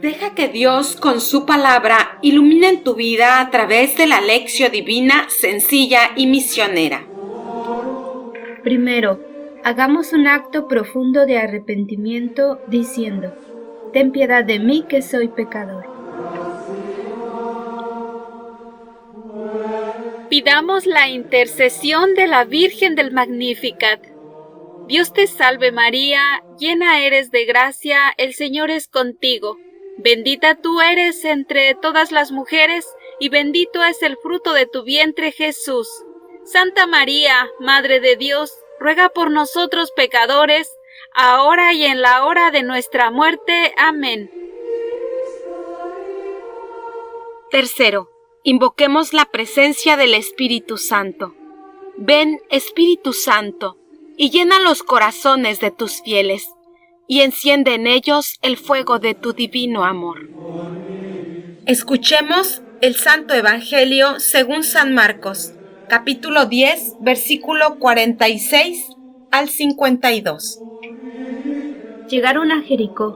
Deja que Dios con su palabra ilumine tu vida a través de la lección divina sencilla y misionera. Primero, hagamos un acto profundo de arrepentimiento diciendo: ten piedad de mí que soy pecador. Pidamos la intercesión de la Virgen del Magnificat. Dios te salve María, llena eres de gracia, el Señor es contigo. Bendita tú eres entre todas las mujeres, y bendito es el fruto de tu vientre, Jesús. Santa María, Madre de Dios, ruega por nosotros pecadores, ahora y en la hora de nuestra muerte. Amén. Tercero, invoquemos la presencia del Espíritu Santo. Ven, Espíritu Santo, y llena los corazones de tus fieles, y enciende en ellos el fuego de tu divino amor. Escuchemos el Santo Evangelio según San Marcos, capítulo 10, versículo 46 al 52. Llegaron a Jericó,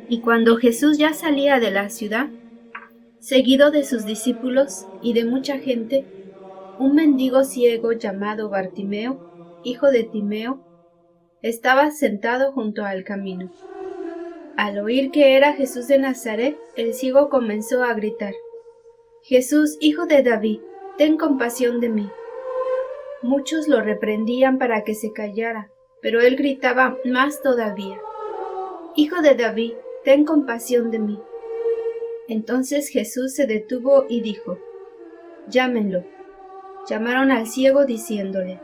y cuando Jesús ya salía de la ciudad, seguido de sus discípulos y de mucha gente, un mendigo ciego llamado Bartimeo, hijo de Timeo, estaba sentado junto al camino. Al oír que era Jesús de Nazaret, el ciego comenzó a gritar: «Jesús, hijo de David, ten compasión de mí». Muchos lo reprendían para que se callara, pero él gritaba más todavía: «Hijo de David, ten compasión de mí». Entonces Jesús se detuvo y dijo: «Llámenlo». Llamaron al ciego diciéndole: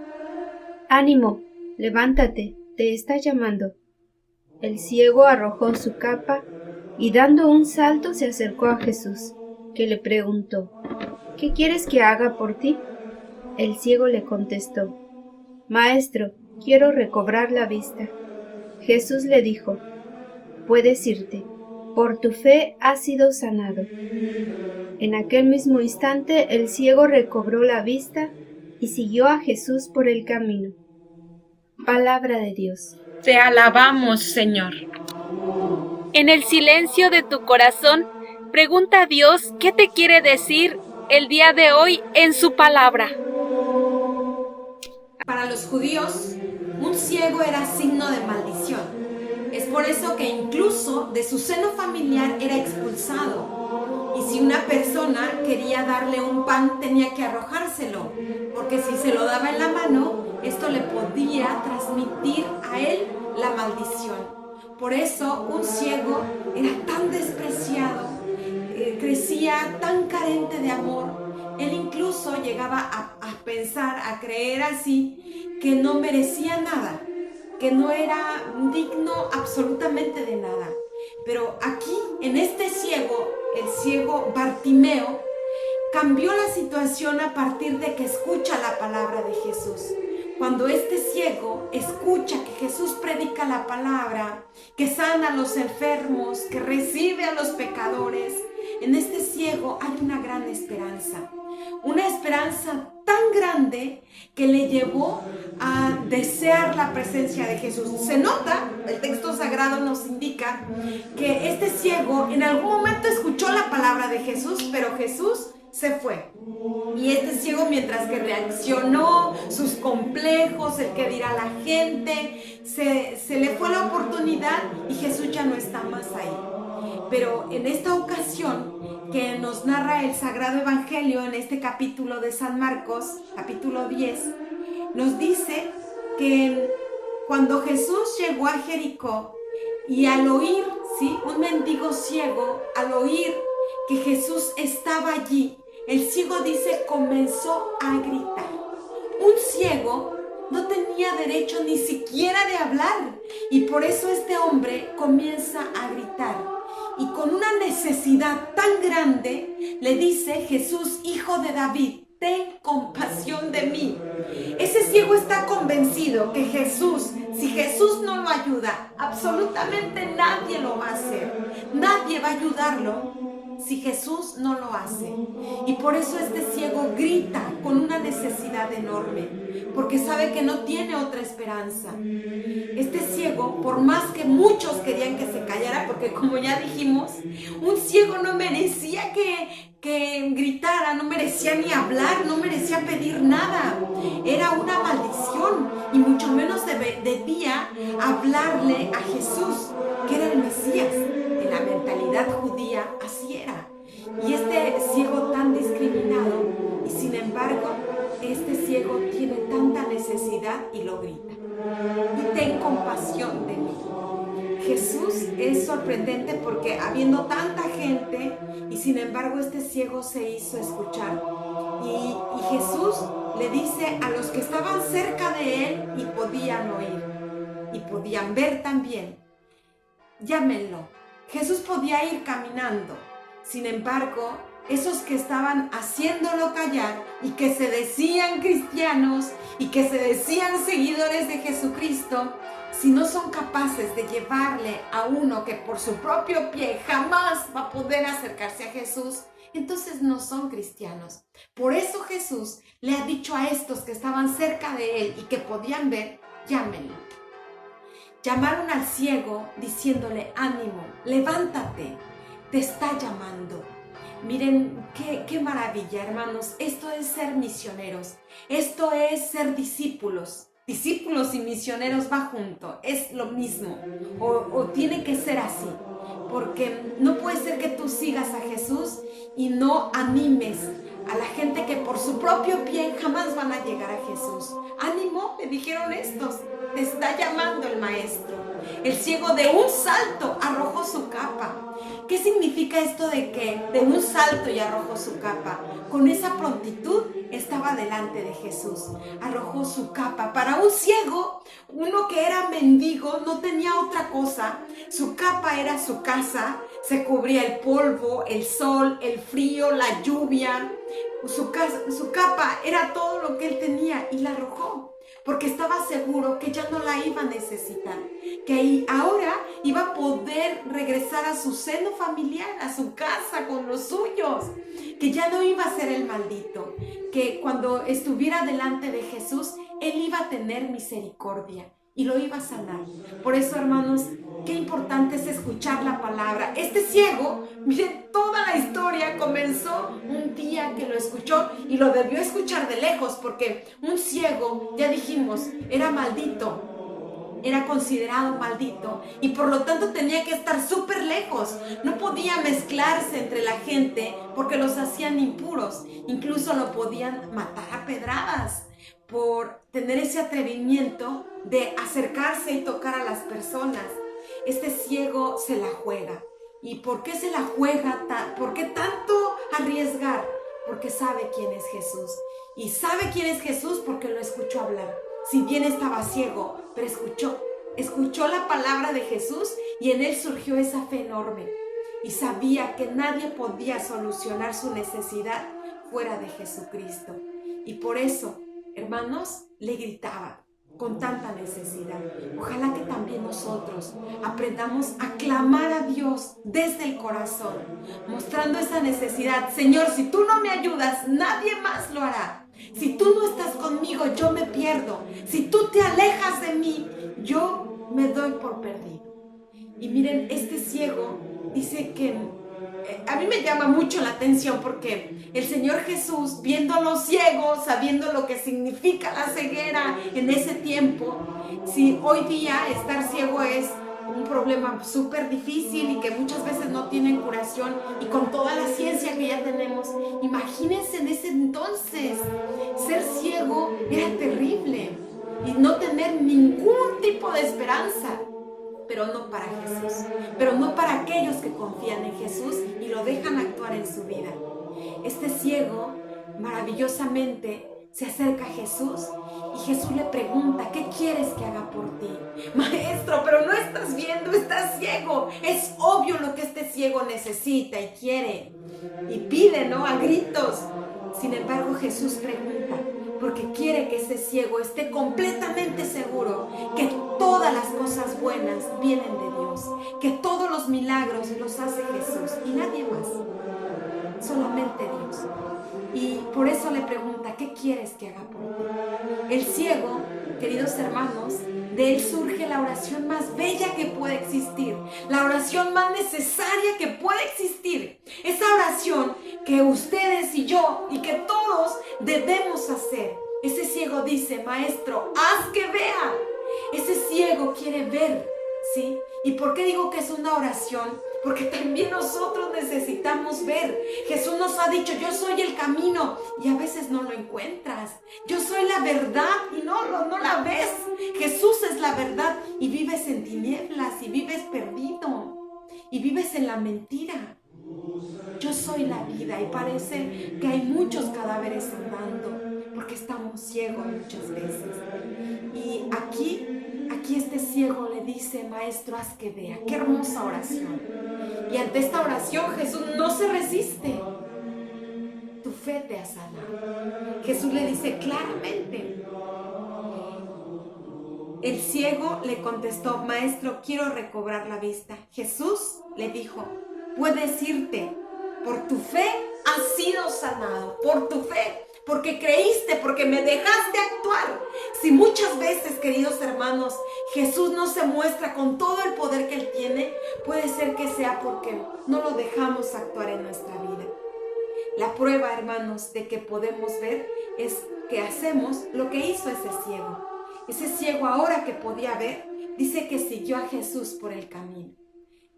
«Ánimo, levántate, te está llamando». El ciego arrojó su capa y dando un salto se acercó a Jesús, que le preguntó: «¿Qué quieres que haga por ti?». El ciego le contestó: «Maestro, quiero recobrar la vista». Jesús le dijo: «Puedes irte, por tu fe has sido sanado». En aquel mismo instante el ciego recobró la vista y siguió a Jesús por el camino. Palabra de Dios. Te alabamos, Señor. En el silencio de tu corazón, pregunta a Dios qué te quiere decir el día de hoy en su palabra. Para los judíos, un ciego era signo de maldición. Es por eso que incluso de su seno familiar era expulsado. Y si una persona quería darle un pan, tenía que arrojárselo, porque si se lo daba en la mano, esto le podía transmitir a él la maldición. Por eso un ciego era tan despreciado, crecía tan carente de amor. Él incluso llegaba a pensar, a creer así, que no merecía nada, que no era digno absolutamente de nada. Pero aquí, en este ciego, el ciego Bartimeo, cambió la situación a partir de que escucha la palabra de Jesús. Cuando este ciego escucha que Jesús predica la palabra, que sana a los enfermos, que recibe a los pecadores, en este ciego hay una gran esperanza. Una esperanza tan grande que le llevó a desear la presencia de Jesús. Se nota, el texto sagrado nos indica que este ciego en algún momento escuchó la palabra de Jesús, pero Jesús se fue. Y este ciego, mientras que reaccionó, sus complejos, el que dirá la gente, se le fue la oportunidad y Jesús ya no está más ahí. Pero en esta ocasión que nos narra el Sagrado Evangelio en este capítulo de San Marcos, capítulo 10, nos dice que cuando Jesús llegó a Jericó y al oír, ¿sí?, un mendigo ciego, al oír que Jesús estaba allí, el ciego dice, comenzó a gritar. Un ciego no tenía derecho ni siquiera de hablar y por eso este hombre comienza a gritar. Y con una necesidad tan grande le dice: Jesús, hijo de David, ten compasión de mí. Ese ciego está convencido que Jesús, si Jesús no lo ayuda, absolutamente nadie lo va a hacer. Nadie va a ayudarlo. si Jesús no lo hace. Y por eso este ciego grita con una necesidad enorme, porque sabe que no tiene otra esperanza. Este ciego, por más que muchos querían que se callara, porque como ya dijimos, un ciego no merecía que gritara, no merecía ni hablar, no merecía pedir nada. Era una maldición y mucho menos debía hablarle a Jesús, que era el Mesías. En la mentalidad judía así era. Y este ciego tan discriminado, y sin embargo, este ciego tiene tanta necesidad y lo grita: y ten compasión de mí. Jesús es sorprendente porque habiendo tanta gente, y sin embargo este ciego se hizo escuchar. Y Jesús le dice a los que estaban cerca de él y podían oír, y podían ver también: llámenlo. Jesús podía ir caminando. Sin embargo, esos que estaban haciéndolo callar y que se decían cristianos y que se decían seguidores de Jesucristo, si no son capaces de llevarle a uno que por su propio pie jamás va a poder acercarse a Jesús, entonces no son cristianos. Por eso Jesús le ha dicho a estos que estaban cerca de él y que podían ver: llámenlo. Llamaron al ciego diciéndole: ánimo, levántate, te está llamando. Miren qué maravilla, hermanos. Esto es ser misioneros, esto es ser discípulos. Discípulos y misioneros va junto, es lo mismo, o tiene que ser así, porque no puede ser que tú sigas a Jesús y no animes a la gente que por su propio pie jamás van a llegar a Jesús. Ánimo, le dijeron estos, te está llamando el maestro. El ciego de un salto arrojó su capa. ¿Qué significa esto de que de un salto y arrojó su capa? Con esa prontitud estaba delante de Jesús. Arrojó su capa. Para un ciego, uno que era mendigo, no tenía otra cosa. Su capa era su casa. Se cubría el polvo, el sol, el frío, la lluvia. Su capa era todo lo que él tenía y la arrojó, porque estaba seguro que ya no la iba a necesitar, que ahora iba a poder regresar a su seno familiar, a su casa con los suyos, que ya no iba a ser el maldito, que cuando estuviera delante de Jesús, él iba a tener misericordia y lo iba a sanar. Por eso, hermanos, qué importante es escuchar la palabra. Este ciego, miren, toda la historia comenzó un día que lo escuchó y lo debió escuchar de lejos, porque un ciego, ya dijimos, era maldito, era considerado maldito y por lo tanto tenía que estar súper lejos. No podía mezclarse entre la gente porque los hacían impuros, incluso lo podían matar a pedradas por tener ese atrevimiento de acercarse y tocar a las personas. Este ciego se la juega. ¿Y por qué se la juega? ¿Por qué tanto arriesgar? Porque sabe quién es Jesús. Y sabe quién es Jesús porque lo escuchó hablar. Si bien estaba ciego, pero escuchó la palabra de Jesús y en él surgió esa fe enorme. Y sabía que nadie podía solucionar su necesidad fuera de Jesucristo. Y por eso, hermanos, le gritaba con tanta necesidad. Ojalá que también nosotros aprendamos a clamar a Dios desde el corazón, mostrando esa necesidad. Señor, si tú no me ayudas, nadie más lo hará. Si tú no estás conmigo, yo me pierdo. Si tú te alejas de mí, yo me doy por perdido. Y miren, este ciego dice que a mí me llama mucho la atención porque el Señor Jesús, viendo a los ciegos, sabiendo lo que significa la ceguera en ese tiempo, si hoy día estar ciego es un problema súper difícil y que muchas veces no tienen curación, y con toda la ciencia que ya tenemos, imagínense en ese entonces, ser ciego era terrible y no tener ningún tipo de esperanza. Pero no para Jesús, pero no para aquellos que confían en Jesús y lo dejan actuar en su vida. Este ciego, maravillosamente, se acerca a Jesús y Jesús le pregunta: ¿qué quieres que haga por ti? Maestro, pero no estás viendo, estás ciego. Es obvio lo que este ciego necesita y quiere y pide, ¿no? A gritos. Sin embargo, Jesús pregunta: porque quiere que ese ciego esté completamente seguro que todas las cosas buenas vienen de Dios, que todos los milagros los hace Jesús y nadie más, solamente Dios. Y por eso le pregunta, ¿qué quieres que haga por ti? El ciego, queridos hermanos, de él surge la oración más bella que puede existir, la oración más necesaria que puede existir. Esa oración que ustedes y yo y que todos debemos hacer. Ese ciego dice, Maestro, haz que vea. Ese ciego quiere ver, ¿sí? ¿Y por qué digo que es una oración? Porque también nosotros necesitamos ver. Jesús nos ha dicho, yo soy el camino, y a veces no lo encuentras. Yo soy la verdad y no la ves. Jesús es la verdad y vives en tinieblas y vives perdido y vives en la mentira. Yo soy la vida y parece que hay muchos cadáveres andando porque estamos ciegos muchas veces. Y aquí este ciego le dice, Maestro, haz que vea. Qué hermosa oración. Y ante esta oración Jesús no se resiste. Tu fe te ha sanado. Jesús le dice claramente. El ciego le contestó, Maestro, quiero recobrar la vista. Jesús le dijo, puedes irte, por tu fe has sido sanado, por tu fe, porque creíste, porque me dejaste actuar. Si muchas veces, queridos hermanos, Jesús no se muestra con todo el poder que Él tiene, puede ser que sea porque no lo dejamos actuar en nuestra vida. La prueba, hermanos, de que podemos ver es que hacemos lo que hizo ese ciego. Ese ciego, ahora que podía ver, dice que siguió a Jesús por el camino.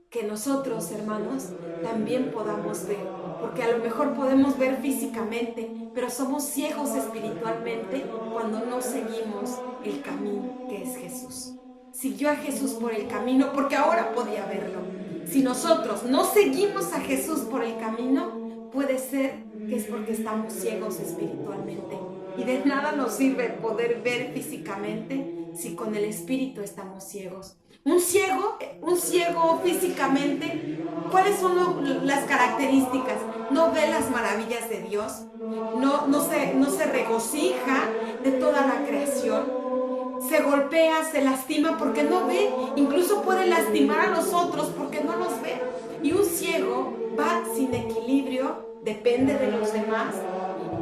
Que nosotros, hermanos, también podamos ver, porque a lo mejor podemos ver físicamente, pero somos ciegos espiritualmente cuando no seguimos el camino que es Jesús. Siguió a Jesús por el camino porque ahora podía verlo. Si nosotros no seguimos a Jesús por el camino, puede ser que es porque estamos ciegos espiritualmente. Y de nada nos sirve poder ver físicamente si con el espíritu estamos ciegos. Un ciego físicamente, ¿cuáles son las características? No ve las maravillas de Dios, no se regocija de toda la creación, se golpea, se lastima porque no ve, incluso puede lastimar a los otros porque no los ve. Y un ciego va sin equilibrio, depende de los demás,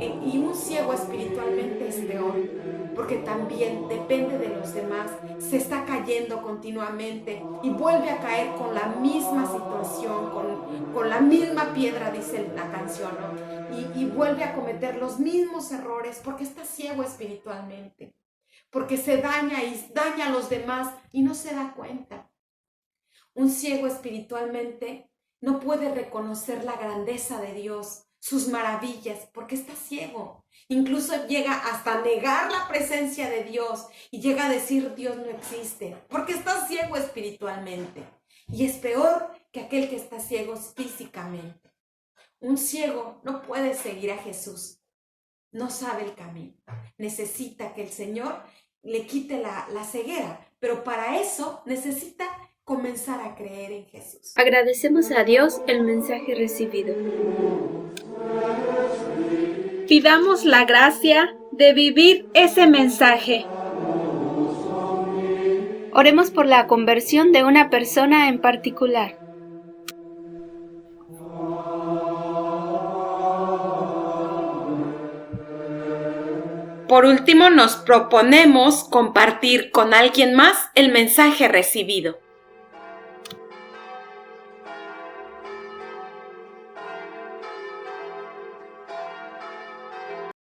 y un ciego espiritualmente es peor, porque también depende de los demás, se está cayendo continuamente y vuelve a caer con la misma situación, con la misma piedra, dice la canción, ¿no? Y vuelve a cometer los mismos errores porque está ciego espiritualmente, porque se daña y daña a los demás y no se da cuenta. Un ciego espiritualmente no puede reconocer la grandeza de Dios, sus maravillas, porque está ciego. Incluso llega hasta negar la presencia de Dios y llega a decir Dios no existe, porque está ciego espiritualmente. Y es peor que aquel que está ciego físicamente. Un ciego no puede seguir a Jesús, no sabe el camino. Necesita que el Señor le quite la ceguera, pero para eso necesita comenzar a creer en Jesús. Agradecemos a Dios el mensaje recibido. Pidamos la gracia de vivir ese mensaje. Oremos por la conversión de una persona en particular. Por último, nos proponemos compartir con alguien más el mensaje recibido.